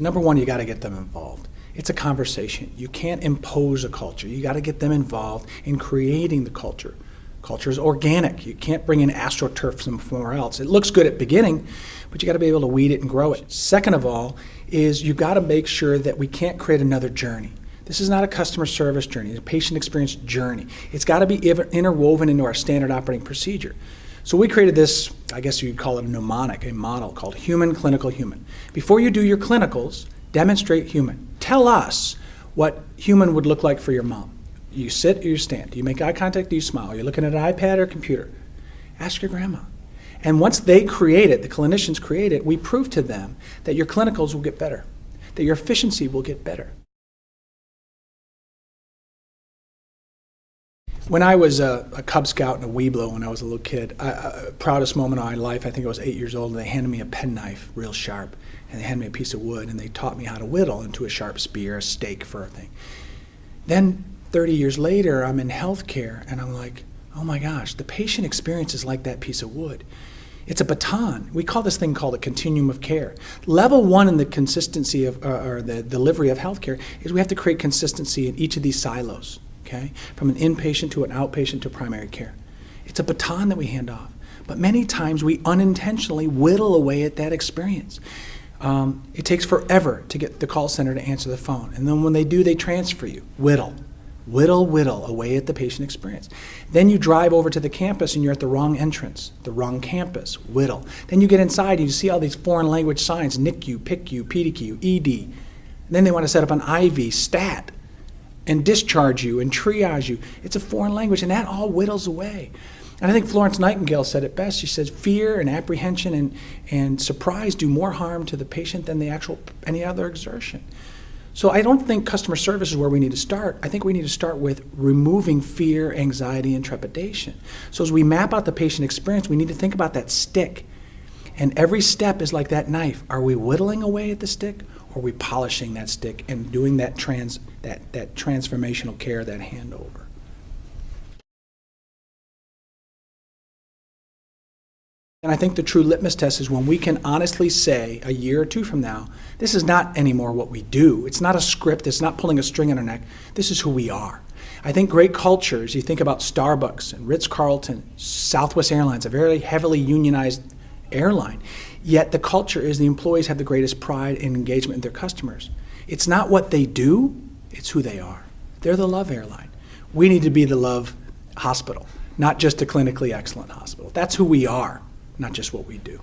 Number one, you got to get them involved. It's a conversation. You can't impose a culture. You got to get them involved in creating the culture. Culture is organic. You can't bring in astroturf from somewhere else. It looks good at beginning, but you got to be able to weed it and grow it. Second of all is you got to make sure that we can't create another journey. This is not a customer service journey, it's a patient experience journey. It's got to be interwoven into our standard operating procedure. So we created this, I guess you'd call it a mnemonic, a model called human, clinical, human. Before you do your clinicals, demonstrate human. Tell us what human would look like for your mom. You sit or you stand? Do you make eye contact? Do you smile? Are you looking at an iPad or computer? Ask your grandma. And once they create it, the clinicians create it, we prove to them that your clinicals will get better, that your efficiency will get better. When I was a Cub Scout and a Weeblo when I was a little kid, proudest moment of my life, I think I was 8 years old, and they handed me a penknife, real sharp, and they handed me a piece of wood, and they taught me how to whittle into a sharp spear, a stake for a thing. Then 30 years later, I'm in healthcare, and I'm like, oh my gosh, the patient experience is like that piece of wood. It's a baton. We call this thing called a continuum of care. Level one in the consistency of, or the delivery of healthcare is we have to create consistency in each of these silos, okay? From an inpatient to an outpatient to primary care. It's a baton that we hand off. But many times we unintentionally whittle away at that experience. It takes forever to get the call center to answer the phone. And then when they do, they transfer you. Whittle. Whittle, whittle away at the patient experience. Then you drive over to the campus and you're at the wrong entrance, the wrong campus, whittle. Then you get inside and you see all these foreign language signs, NICU, PICU, PDQ, ED. And then they want to set up an IV, STAT, and discharge you and triage you. It's a foreign language, and that all whittles away. And I think Florence Nightingale said it best. She says fear and apprehension and surprise do more harm to the patient than any other exertion. So I don't think customer service is where we need to start. I think we need to start with removing fear, anxiety, and trepidation. So as we map out the patient experience, we need to think about that stick. And every step is like that knife. Are we whittling away at the stick, or are we polishing that stick and doing that transformational care, that handover? And I think the true litmus test is when we can honestly say a year or two from now, this is not anymore what we do. It's not a script. It's not pulling a string on our neck. This is who we are. I think great cultures, you think about Starbucks and Ritz-Carlton, Southwest Airlines, a very heavily unionized airline. Yet the culture is the employees have the greatest pride and engagement in their customers. It's not what they do, it's who they are. They're the love airline. We need to be the love hospital, not just a clinically excellent hospital. That's who we are, not just what we do.